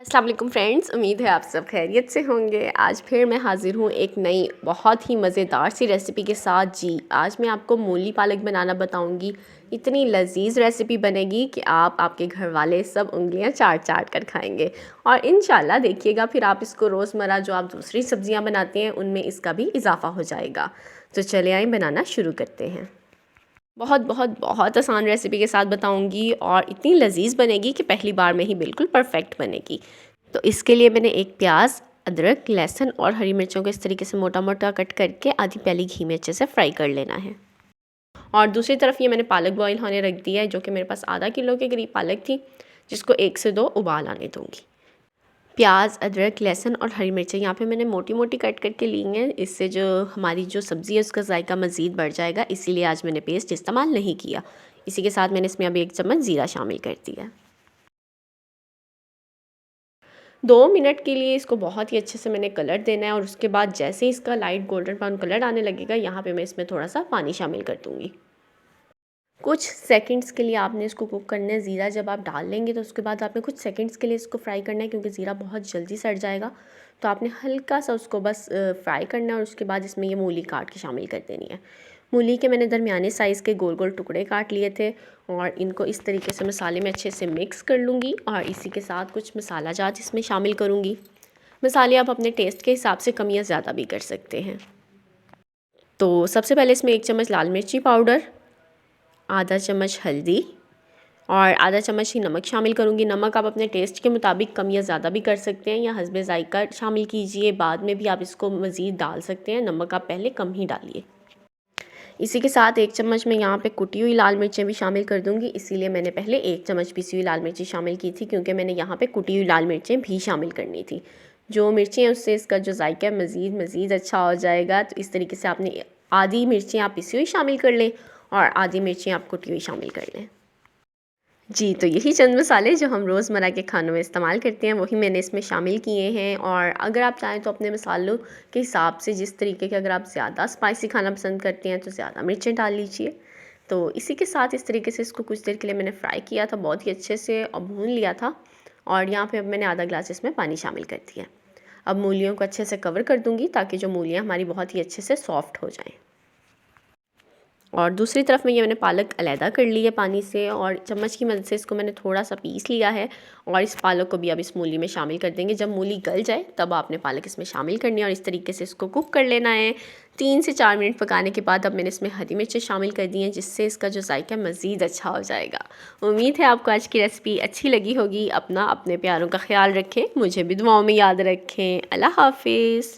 अस्सलाम वालेकुम फ्रेंड्स, उम्मीद है आप सब खैरियत से होंगे। आज फिर मैं हाज़िर हूँ एक नई बहुत ही मज़ेदार सी रेसिपी के साथ। जी, आज मैं आपको मूली पालक बनाना बताऊँगी। इतनी लजीज रेसिपी बनेगी कि आप आपके घर वाले सब उंगलियां चाट चाट कर खाएंगे और इंशाल्लाह देखिएगा फिर आप इसको रोज़मर्रा जो आप दूसरी सब्ज़ियाँ बनाते हैं उनमें इसका भी इजाफ़ा हो जाएगा। तो चले आइए बनाना शुरू करते हैं। बहुत बहुत बहुत आसान रेसिपी के साथ बताऊंगी और इतनी लजीज बनेगी कि पहली बार में ही बिल्कुल परफेक्ट बनेगी। तो इसके लिए मैंने एक प्याज, अदरक, लहसुन और हरी मिर्चों को इस तरीके से मोटा मोटा कट करके आधी प्याली घी में अच्छे से फ्राई कर लेना है। और दूसरी तरफ ये मैंने पालक बॉईल होने रख दिया है, जो कि मेरे पास आधा किलो के करीब पालक थी, जिसको 1 से 2 उबाल आने दूँगी। प्याज, अदरक, लहसुन और हरी मिर्चें यहाँ पे मैंने मोटी मोटी कट करके ली हैं। इससे जो हमारी जो सब्ज़ी है उसका जायका मज़ीद बढ़ जाएगा, इसीलिए आज मैंने पेस्ट इस्तेमाल नहीं किया। इसी के साथ मैंने इसमें अभी 1 चम्मच ज़ीरा शामिल कर दिया। 2 मिनट के लिए इसको बहुत ही अच्छे से मैंने कलर देना है और उसके बाद जैसे ही इसका लाइट गोल्डन ब्राउन कलर आने लगेगा, यहाँ पे मैं इसमें थोड़ा सा पानी शामिल कर दूँगी। कुछ सेकंड्स के लिए आपने इसको कुक करना है। ज़ीरा जब आप डाल लेंगे तो उसके बाद आपने कुछ सेकंड्स के लिए इसको फ्राई करना है, क्योंकि ज़ीरा बहुत जल्दी सड़ जाएगा। तो आपने हल्का सा उसको बस फ्राई करना है और उसके बाद इसमें ये मूली काट के शामिल कर देनी है। मूली के मैंने दरमियाने साइज़ के गोल गोल टुकड़े काट लिए थे और इनको इस तरीके से मसाले में अच्छे से मिक्स कर लूँगी और इसी के साथ कुछ मसाला जात इसमें शामिल करूँगी। मसाले आप अपने टेस्ट के हिसाब से कम या ज़्यादा भी कर सकते हैं। तो सबसे पहले इसमें 1 चम्मच लाल मिर्ची पाउडर, आधा चम्मच हल्दी और आधा चम्मच ही नमक शामिल करूँगी। नमक आप अपने टेस्ट के मुताबिक कम या ज़्यादा भी कर सकते हैं या हस्बे ज़ायका शामिल कीजिए। बाद में भी आप इसको मज़ीद डाल सकते हैं, नमक आप पहले कम ही डालिए। इसी के साथ 1 चम्मच मैं यहाँ पे कुटी हुई लाल मिर्चें भी शामिल कर दूँगी, इसीलिए मैंने पहले 1 चम्मच पिसी हुई लाल मिर्ची शामिल की थी, क्योंकि मैंने यहाँ पे कुटी हुई लाल मिर्चें भी शामिल करनी थी। जो मिर्चें हैं उससे इसका जो जायका है मज़ीद अच्छा हो जाएगा। तो इस तरीके से आपने आधी मिर्चें आप पिसी हुई शामिल कर लें और आधी मिर्चें आप कुटी हुई शामिल कर लें। जी, तो यही चंद मसाले जो हम रोज़मर्रा के खानों में इस्तेमाल करते हैं वही मैंने इसमें शामिल किए हैं। और अगर आप चाहें तो अपने मसालों के हिसाब से, जिस तरीके के, अगर आप ज़्यादा स्पाइसी खाना पसंद करते हैं तो ज़्यादा मिर्चें डाल लीजिए। तो इसी के साथ इस तरीके से इसको कुछ देर के लिए मैंने फ्राई किया था, बहुत ही अच्छे से और भून लिया था। और यहाँ पे अब मैंने आधा गिलास इसमें पानी शामिल कर दिया। अब मूलियों को अच्छे से कवर कर दूँगी ताकि जो मूलियाँ हमारी बहुत ही अच्छे से सॉफ्ट हो जाएँ। और दूसरी तरफ में ये मैंने पालक अलहदा कर ली है पानी से और चम्मच की मदद से इसको मैंने थोड़ा सा पीस लिया है और इस पालक को भी अब इस मूली में शामिल कर देंगे। जब मूली गल जाए तब आपने पालक इसमें शामिल करनी है और इस तरीके से इसको कुक कर लेना है। 3 से 4 मिनट पकाने के बाद अब मैंने इसमें हरी मिर्चें शामिल कर दी हैं, जिससे इसका जो जायका मज़ीद अच्छा हो जाएगा। उम्मीद है आपको आज की रेसिपी अच्छी लगी होगी। अपना अपने प्यारों का ख्याल रखें, मुझे भी दुआओं में याद रखें। अल्लाह हाफिज़।